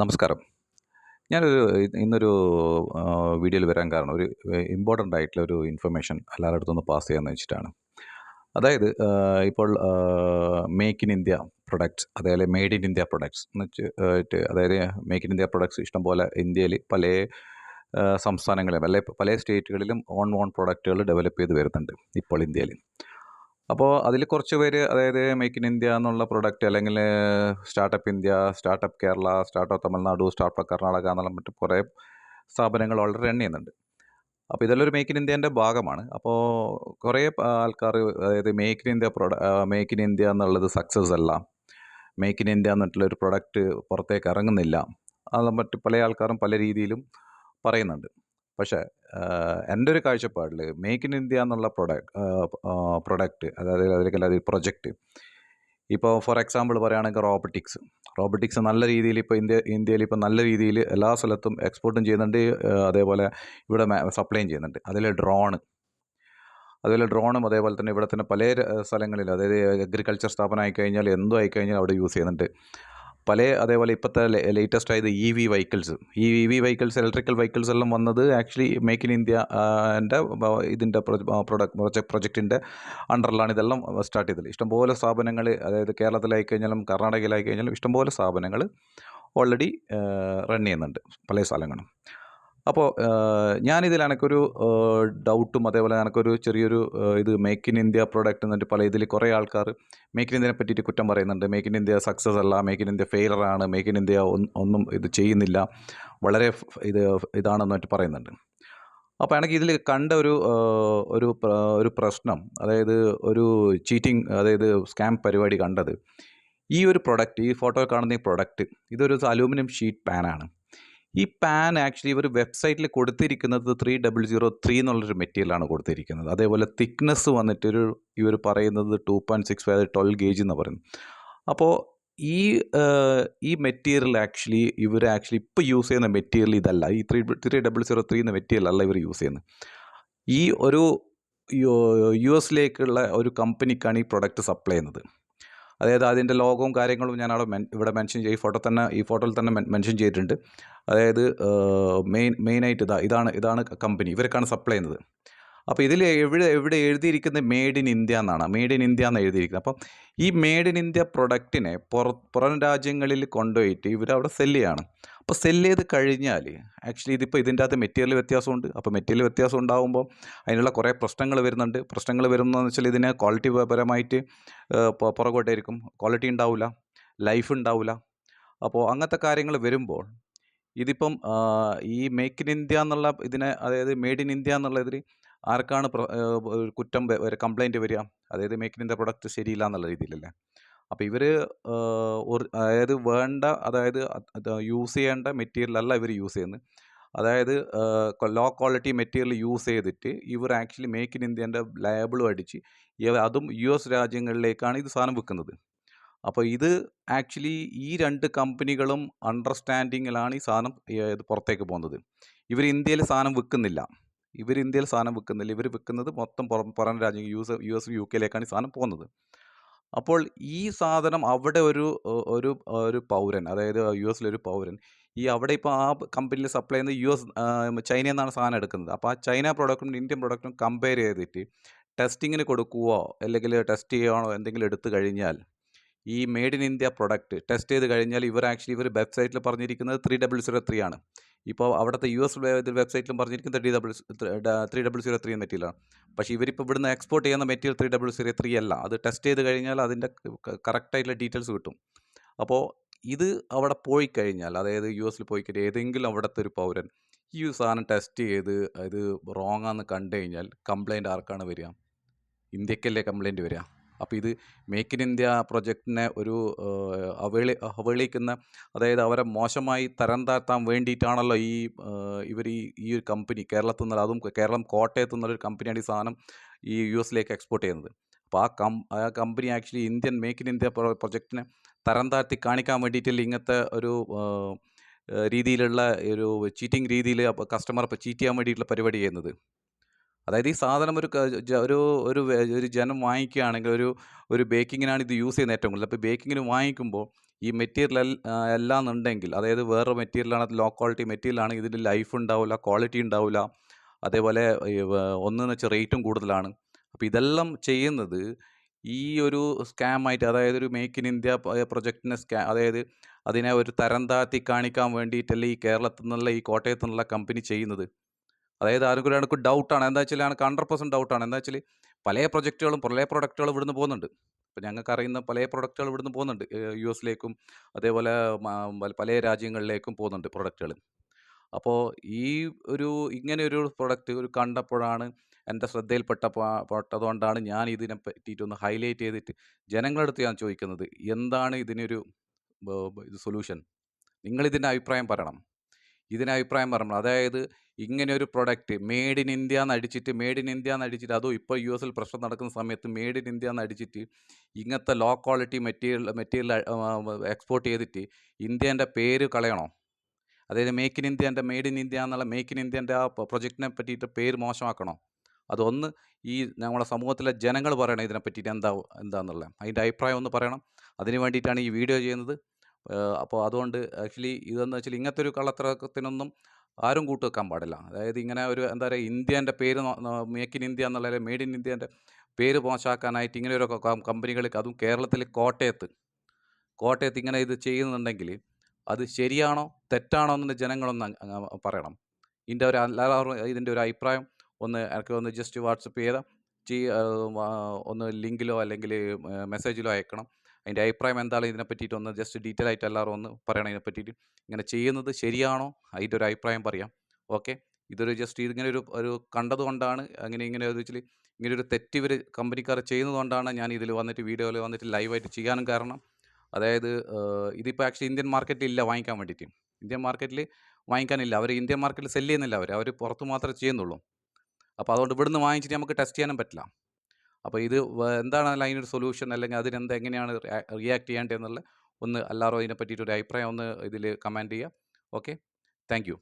നമസ്കാരം. ഞാനൊരു ഇന്നൊരു വീഡിയോയിൽ വരാൻ കാരണം ഒരു ഇമ്പോർട്ടൻ്റ് ആയിട്ടുള്ള ഒരു ഇൻഫർമേഷൻ എല്ലാവരുടെ അടുത്തൊന്ന് പാസ് ചെയ്യാമെന്ന് വെച്ചിട്ടാണ്. അതായത് ഇപ്പോൾ മേക്ക് ഇൻ ഇന്ത്യ പ്രൊഡക്ട്സ്, അതേപോലെ മെയ്ഡ് ഇൻ ഇന്ത്യ പ്രൊഡക്ട്സ് എന്ന് അതായത് മേക്ക് ഇൻ ഇന്ത്യ പ്രൊഡക്ട്സ് ഇഷ്ടംപോലെ ഇന്ത്യയിൽ പല സംസ്ഥാനങ്ങളിലും അല്ലെ പല സ്റ്റേറ്റുകളിലും ഓൺ പ്രൊഡക്റ്റുകൾ ഡെവലപ്പ് ചെയ്ത് വരുന്നുണ്ട് ഇപ്പോൾ ഇന്ത്യയിൽ. അപ്പോൾ അതിൽ കുറച്ച് പേര് അതായത് മേക്ക് ഇൻ ഇന്ത്യ എന്നുള്ള പ്രൊഡക്റ്റ് അല്ലെങ്കിൽ startup India, startup Kerala, startup Tamil Nadu, startup Karnataka എന്നുള്ള മറ്റു കുറേ സ്ഥാപനങ്ങൾ വളരെ റൺ ചെയ്യുന്നുണ്ട്. അപ്പോൾ ഇതെല്ലാം ഒരു മേക്ക് ഇൻ ഇന്ത്യൻ്റെ ഭാഗമാണ്. അപ്പോൾ കുറേ ആൾക്കാർ അതായത് മേക്ക് ഇൻ ഇന്ത്യ എന്നുള്ളത് സക്സസ് അല്ല, മേക്ക് ഇൻ ഇന്ത്യ എന്നിട്ടുള്ള ഒരു പ്രൊഡക്റ്റ് പുറത്തേക്ക് ഇറങ്ങുന്നില്ല, അത് മറ്റ് പല ആൾക്കാരും പല രീതിയിലും പറയുന്നുണ്ട്. പക്ഷേ എൻ്റെ ഒരു കാഴ്ചപ്പാടിൽ മേക്ക് ഇൻ ഇന്ത്യ എന്നുള്ള പ്രൊഡക്റ്റ് അതായത് അതിലേക്ക് പ്രൊജക്റ്റ് ഇപ്പോൾ ഫോർ എക്സാമ്പിൾ പറയുകയാണെങ്കിൽ റോബോട്ടിക്സ് നല്ല രീതിയിൽ ഇപ്പോൾ ഇന്ത്യയിൽ ഇപ്പോൾ നല്ല രീതിയിൽ എല്ലാ സ്ഥലത്തും എക്സ്പോർട്ടും ചെയ്യുന്നുണ്ട്. അതേപോലെ ഇവിടെ സപ്ലൈയും ചെയ്യുന്നുണ്ട്. അതുപോലെ ഡ്രോണും അതേപോലെ തന്നെ ഇവിടെ തന്നെ പല സ്ഥലങ്ങളിൽ അതായത് അഗ്രികൾച്ചർ സ്ഥാപനം ആയിക്കഴിഞ്ഞാൽ എന്തോ ആയിക്കഴിഞ്ഞാൽ അവിടെ യൂസ് ചെയ്യുന്നുണ്ട്. അതേപോലെ ഇപ്പോഴത്തെ ലേറ്റസ്റ്റ് ആയത് EV വെഹിക്കിൾസ് ഇലക്ട്രിക്കൽ വെഹിക്കിൾസ് എല്ലാം വന്നത് ആക്ച്വലി മേക്ക് ഇൻ ഇന്ത്യ ഇതിൻ്റെ പ്രൊജക്റ്റിൻ്റെ അണ്ടറിലാണ് ഇതെല്ലാം സ്റ്റാർട്ട് ചെയ്തത്. ഇഷ്ടംപോലെ സ്ഥാപനങ്ങൾ അതായത് കേരളത്തിലായി കഴിഞ്ഞാലും കർണാടകയിലായി കഴിഞ്ഞാലും ഇഷ്ടംപോലെ സ്ഥാപനങ്ങൾ ഓൾറെഡി റൺ ചെയ്യുന്നുണ്ട് പല സ്ഥലങ്ങളും. അപ്പോൾ ഞാനിതിൽ എനിക്കൊരു ഡൗട്ടും അതേപോലെ എനിക്കൊരു ചെറിയൊരു ഇത് മേക്ക് ഇൻ ഇന്ത്യ പ്രൊഡക്റ്റ് എന്നിട്ട് പല ഇതിൽ കുറേ ആൾക്കാർ മേക്ക് ഇൻ ഇന്ത്യനെ പറ്റിയിട്ട് കുറ്റം പറയുന്നുണ്ട്. മേക്ക് ഇൻ ഇന്ത്യ സക്സസ് അല്ല, മേക്ക് ഇൻ ഇന്ത്യ ഫെയിലറാണ്, മേക്ക് ഇൻ ഇന്ത്യ ഒന്നും ഇത് ചെയ്യുന്നില്ല, വളരെ ഇതാണെന്ന് മറ്റും പറയുന്നുണ്ട്. അപ്പോൾ എനിക്ക് ഇതിൽ കണ്ട ഒരു പ്രശ്നം, അതായത് ഒരു ചീറ്റിംഗ്, അതായത് സ്കാം പരിപാടി കണ്ടത് ഈ ഒരു പ്രൊഡക്റ്റ്, ഈ ഫോട്ടോയിൽ കാണുന്ന ഈ പ്രൊഡക്റ്റ് ഇതൊരു അലൂമിനിയം ഷീറ്റ് പാനാണ്. ഈ പാൻ ആക്ച്വലി ഇവർ വെബ്സൈറ്റിൽ കൊടുത്തിരിക്കുന്നത് 3003 എന്നുള്ളൊരു മെറ്റീരിയലാണ് കൊടുത്തിരിക്കുന്നത്. അതേപോലെ തിക്നെസ് വന്നിട്ട് ഇവർ പറയുന്നത് 2.65 12 ഗേജ് എന്ന് പറയുന്നു. അപ്പോൾ ഈ മെറ്റീരിയൽ ഇവർ ഇപ്പോൾ യൂസ് ചെയ്യുന്ന മെറ്റീരിയൽ ഇതല്ല. ഈ 3003 എന്ന മെറ്റീരിയൽ അല്ല ഇവർ യൂസ് ചെയ്യുന്നത്. ഈ ഒരു US ഒരു കമ്പനിക്കാണ് ഈ പ്രൊഡക്റ്റ് സപ്ലൈ ചെയ്യുന്നത്. അതായത് അതിൻ്റെ ലോഗവും കാര്യങ്ങളും ഞാൻ അവിടെ ഇവിടെ മെൻഷൻ ചെയ്യും. ഈ ഫോട്ടോയിൽ തന്നെ മെൻഷൻ ചെയ്തിട്ടുണ്ട്. അതായത് മെയിനായിട്ട് ഇതാണ് കമ്പനി, ഇവർക്കാണ് സപ്ലൈ ചെയ്യുന്നത്. അപ്പോൾ ഇതിൽ എവിടെ എഴുതിയിരിക്കുന്നത് മെയ്ഡ് ഇൻ ഇന്ത്യ എന്നാണ്. മെയ്ഡ് ഇൻ ഇന്ത്യ എന്ന് എഴുതിയിരിക്കുന്നത്. അപ്പം ഈ മെയ്ഡ് ഇൻ ഇന്ത്യ പ്രൊഡക്റ്റിനെ പുറം രാജ്യങ്ങളിൽ കൊണ്ടുപോയിട്ട് ഇവരവിടെ സെല്ല് ചെയ്യാണ്. അപ്പോൾ സെല്ല് ചെയ്ത് കഴിഞ്ഞാൽ ആക്ച്വലി ഇതിപ്പോൾ ഇതിൻ്റെ അകത്ത് മെറ്റീരിയൽ വ്യത്യാസമുണ്ട്. അപ്പോൾ മെറ്റീരിയൽ വ്യത്യാസം ഉണ്ടാകുമ്പോൾ അതിനുള്ള കുറേ പ്രശ്നങ്ങൾ വരുന്നുണ്ട്. പ്രശ്നങ്ങൾ വരുന്നതെന്ന് വെച്ചാൽ ഇതിന് ക്വാളിറ്റി പരമായിട്ട് പുറകോട്ടായിരിക്കും, ക്വാളിറ്റി ഉണ്ടാവില്ല, ലൈഫ് ഉണ്ടാവില്ല. അപ്പോൾ അങ്ങനത്തെ കാര്യങ്ങൾ വരുമ്പോൾ ഇതിപ്പം ഈ മേക്ക് ഇൻ ഇന്ത്യ എന്നുള്ള ഇതിനെ, അതായത് മെയ്ഡ് ഇൻ ഇന്ത്യ എന്നുള്ള ഇതിൽ ആർക്കാണ് കുറ്റം കംപ്ലൈൻറ്റ് വരിക? അതായത് മേക്ക് ഇൻ ഇന്ത്യ പ്രൊഡക്റ്റ് ശരിയില്ല എന്നുള്ള രീതിയിലല്ലേ. അപ്പോൾ ഇവർ അതായത് യൂസ് ചെയ്യേണ്ട മെറ്റീരിയൽ അല്ല ഇവർ യൂസ് ചെയ്യുന്നത്. അതായത് ലോ ക്വാളിറ്റി മെറ്റീരിയൽ യൂസ് ചെയ്തിട്ട് ഇവർ ആക്ച്വലി മേക്ക് ഇൻ ഇന്ത്യൻ്റെ ലേബിളും അടിച്ച് അതും US രാജ്യങ്ങളിലേക്കാണ് ഇത് സാധനം വിൽക്കുന്നത്. അപ്പോൾ ഇത് ആക്ച്വലി ഈ 2 കമ്പനികളും അണ്ടർസ്റ്റാൻഡിങ്ങിലാണ് ഈ സാധനം ഇത് പുറത്തേക്ക് പോകുന്നത്. ഇവർ ഇന്ത്യയിൽ സാധനം വിൽക്കുന്നില്ല. ഇവർ വിൽക്കുന്നത് മൊത്തം പുറം രാജ്യം US UK ഈ സാധനം പോകുന്നത്. അപ്പോൾ ഈ സാധനം അവിടെ ഒരു പൗരൻ, അതായത് US പൗരൻ അവിടെ ഇപ്പോൾ ആ കമ്പനിയിൽ സപ്ലൈ ചെയ്യുന്നത് ചൈനയിൽ നിന്നാണ് സാധനം എടുക്കുന്നത്. അപ്പോൾ ആ ചൈന പ്രൊഡക്റ്റും ഇന്ത്യൻ പ്രൊഡക്റ്റും കമ്പയർ ചെയ്തിട്ട് ടെസ്റ്റിങ്ങിന് കൊടുക്കുകയോ അല്ലെങ്കിൽ ടെസ്റ്റ് ചെയ്യുകയാണോ എന്തെങ്കിലും എടുത്തു കഴിഞ്ഞാൽ ഈ made in India product test ചെയ്ത് കഴിഞ്ഞാൽ ഇവർ വെബ്സൈറ്റിൽ പറഞ്ഞിരിക്കുന്നത് 3003 ആണ്. ഇപ്പോൾ അവിടുത്തെ US വെബ്സൈറ്റിലും പറഞ്ഞിരിക്കുന്നത് 3003 മെറ്റീരിയലാണ്. പക്ഷേ ഇവരിപ്പോൾ ഇവിടുന്ന് എക്സ്പോർട്ട് ചെയ്യുന്ന മെറ്റീരിയൽ 3003 അല്ല. അത് ടെസ്റ്റ് ചെയ്ത് കഴിഞ്ഞാൽ അതിൻ്റെ കറക്റ്റായിട്ടുള്ള ഡീറ്റെയിൽസ് കിട്ടും. അപ്പോൾ ഇത് അവിടെ പോയി കഴിഞ്ഞാൽ, അതായത് US പോയി കഴിഞ്ഞാൽ ഏതെങ്കിലും അവിടുത്തെ ഒരു പൗരൻ ഈ സാധനം ടെസ്റ്റ് ചെയ്ത് ഇത് റോങ് ആണെന്ന് കണ്ടു കഴിഞ്ഞാൽ കംപ്ലൈൻറ്റ് ആർക്കാണ് വരിക? ഇന്ത്യക്കല്ലേ കംപ്ലൈൻറ്റ് വരിക. അപ്പോൾ ഇത് മേക്ക് ഇൻ ഇന്ത്യ പ്രൊജക്റ്റിനെ ഒരു അവഹേളിക്കുന്ന, അതായത് അവരെ മോശമായി തരം താഴ്ത്താൻ വേണ്ടിയിട്ടാണല്ലോ ഇവർ ഈ ഒരു കമ്പനി കേരളത്തിൽ നിന്ന്, അതും കോട്ടയത്തു നിന്നുള്ളൊരു കമ്പനിയാണ് ഈ സാധനം ഈ US എക്സ്പോർട്ട് ചെയ്യുന്നത്. അപ്പോൾ ആ company actually Indian make in India പ്രൊജക്റ്റിനെ തരം താഴ്ത്തി കാണിക്കാൻ വേണ്ടിയിട്ടല്ലേ ഇങ്ങനത്തെ ഒരു രീതിയിലുള്ള ഒരു ചീറ്റിംഗ് രീതിയിൽ കസ്റ്റമറെ ചീറ്റ് ചെയ്യാൻ വേണ്ടിയിട്ടുള്ള പരിപാടി ചെയ്യുന്നത്. അതായത് ഈ സാധനം ഒരു ജനം വാങ്ങിക്കുകയാണെങ്കിൽ ഒരു ബേക്കിങ്ങിനാണ് ഇത് യൂസ് ചെയ്യുന്നത് ഏറ്റവും കൂടുതൽ. അപ്പോൾ ബേക്കിങ്ങിന് വാങ്ങിക്കുമ്പോൾ ഈ മെറ്റീരിയൽ അല്ലാന്നുണ്ടെങ്കിൽ, അതായത് വേറെ മെറ്റീരിയലാണ്, അത് ലോ ക്വാളിറ്റി മെറ്റീരിയലാണ്, ഇതിന് ലൈഫ് ഉണ്ടാവില്ല, ക്വാളിറ്റി ഉണ്ടാവില്ല, അതേപോലെ ഒന്നെന്ന് വെച്ചാൽ റേറ്റും കൂടുതലാണ്. അപ്പോൾ ഇതെല്ലാം ചെയ്യുന്നത് ഈ ഒരു സ്കാമായിട്ട്, അതായത് ഒരു മേക്ക് ഇൻ ഇന്ത്യ പ്രൊജക്റ്റിനെ അതായത് അതിനെ ഒരു തരം താഴ്ത്തി കാണിക്കാൻ വേണ്ടിയിട്ടല്ല ഈ കേരളത്തിൽ നിന്നുള്ള, ഈ കോട്ടയത്തു നിന്നുള്ള കമ്പനി ചെയ്യുന്നത്. അതായത് ആർക്കും എനിക്ക് ഡൗട്ടാണ്, എന്താ വെച്ചാൽ എനിക്ക് 100% ഡൗട്ടാണ്. എന്താ വെച്ചാൽ പല പ്രൊജക്റ്റുകളും പല പ്രൊഡക്റ്റുകളും ഇവിടുന്ന് പോകുന്നുണ്ട്. ഇപ്പം ഞങ്ങൾക്ക് അറിയുന്ന പല പ്രൊഡക്റ്റുകൾ ഇവിടുന്ന് പോകുന്നുണ്ട്, യു എസിലേക്കും അതേപോലെ പല രാജ്യങ്ങളിലേക്കും പോകുന്നുണ്ട് പ്രൊഡക്റ്റുകൾ. അപ്പോൾ ഈ ഒരു ഇങ്ങനെ ഒരു പ്രൊഡക്റ്റ് ഒരു കണ്ടപ്പോഴാണ് എൻ്റെ പെട്ടതുകൊണ്ടാണ് ഞാൻ ഇതിനെ പറ്റിയിട്ടൊന്ന് ഹൈലൈറ്റ് ചെയ്തിട്ട് ജനങ്ങളുടെ അടുത്ത് ഞാൻ ചോദിക്കുന്നത്, എന്താണ് ഇതിനൊരു ഇത് സൊല്യൂഷൻ? നിങ്ങളിതിൻ്റെ അഭിപ്രായം പറയണം. അഭിപ്രായം പറയണം. അതായത് ഇങ്ങനെ ഒരു പ്രൊഡക്റ്റ് മെയ്ഡ് ഇൻ ഇന്ത്യ എന്നടിച്ചിട്ട് അതും ഇപ്പോൾ യു എസിൽ പ്രശ്നം നടക്കുന്ന സമയത്ത് മെയ്ഡ് ഇൻ ഇന്ത്യ എന്നടിച്ചിട്ട് ഇങ്ങനത്തെ ലോ ക്വാളിറ്റി മെറ്റീരിയൽ എക്സ്പോർട്ട് ചെയ്തിട്ട് ഇന്ത്യേൻ്റെ പേര് കളയണോ? അതായത് make in India, made in India എന്നുള്ള മേക്ക് ഇൻ ഇന്ത്യൻ്റെ ആ പ്രൊജക്റ്റിനെ പറ്റിയിട്ട് പേര് മോശമാക്കണോ? അതൊന്ന് ഈ നമ്മളെ സമൂഹത്തിലെ ജനങ്ങൾ പറയണം ഇതിനെ പറ്റിയിട്ട് എന്താണെന്നുള്ളത്. അതിൻ്റെ അഭിപ്രായം ഒന്ന് പറയണം. അതിന് വേണ്ടിയിട്ടാണ് ഈ വീഡിയോ ചെയ്യുന്നത്. അപ്പോൾ അതുകൊണ്ട് ആക്ച്വലി ഇതെന്ന് വെച്ചാൽ ഇങ്ങനത്തെ ഒരു കള്ളത്തരത്തിനൊന്നും ആരും കൂട്ടുവെക്കാൻ പാടില്ല. അതായത് ഇങ്ങനെ ഒരു എന്താ പറയുക, ഇന്ത്യേൻ്റെ പേര് മേക്ക് ഇൻ ഇന്ത്യ എന്നുള്ള, മെയ്ഡ് ഇൻ ഇന്ത്യേൻ്റെ പേര് മോശമാക്കാനായിട്ട് ഇങ്ങനെ ഒരു കമ്പനികൾക്ക്, അതും കേരളത്തിൽ കോട്ടയത്ത് ഇങ്ങനെ ഇത് ചെയ്യുന്നുണ്ടെങ്കിൽ അത് ശരിയാണോ തെറ്റാണോ എന്ന് ജനങ്ങളൊന്ന് പറയണം. എല്ലാവരും ഇതിൻ്റെ ഒരു അഭിപ്രായം ഒന്ന് ജസ്റ്റ് വാട്സപ്പ് ഒന്ന് ലിങ്കിലോ അല്ലെങ്കിൽ മെസ്സേജിലോ അയക്കണം. അതിൻ്റെ അഭിപ്രായം എന്താണ് ഇതിനെ പറ്റിയിട്ട് ഒന്ന് ജസ്റ്റ് ഡീറ്റെയിൽ ആയിട്ട് എല്ലാവരും ഒന്ന് പറയണം. ഇതിനെ പറ്റിയിട്ട് ഇങ്ങനെ ചെയ്യുന്നത് ശരിയാണോ, അതിൻ്റെ ഒരു അഭിപ്രായം പറയാം. ഓക്കെ, ഇതൊരു ജസ്റ്റ് ഇതിങ്ങനെ ഒരു കണ്ടതുകൊണ്ടാണ്, ഇങ്ങനെ ഒരു തെറ്റ് ഇവർ കമ്പനിക്കാർ ചെയ്യുന്നതുകൊണ്ടാണ് ഞാൻ ഇതിൽ വന്നിട്ട് വീഡിയോയിൽ വന്നിട്ട് ലൈവായിട്ട് ചെയ്യാനും കാരണം. അതായത് ഇതിപ്പോൾ ആക്ച്വലി ഇന്ത്യൻ മാർക്കറ്റിൽ ഇല്ല വാങ്ങിക്കാൻ വേണ്ടിയിട്ട്. ഇന്ത്യൻ മാർക്കറ്റിൽ വാങ്ങിക്കാനില്ല. അവർ ഇന്ത്യൻ മാർക്കറ്റിൽ സെല്ല് ചെയ്യുന്നില്ല. അവർ പുറത്ത് മാത്രമേ ചെയ്യുന്നുള്ളൂ. അപ്പോൾ അതുകൊണ്ട് ഇവിടുന്ന് വാങ്ങിച്ചിട്ട് നമുക്ക് ടെസ്റ്റ് ചെയ്യാനും പറ്റില്ല. അപ്പോൾ ഇത് എന്താണ് അതിനൊരു സൊല്യൂഷൻ, അല്ലെങ്കിൽ എങ്ങനെയാണ് റിയാക്ട് ചെയ്യേണ്ടതെന്നുള്ള ഒന്ന് എല്ലാവരും അതിനെ പറ്റിയിട്ടൊരു അഭിപ്രായം ഒന്ന് ഇതിൽ കമൻറ്റ് ചെയ്യുക. Okay, thank you.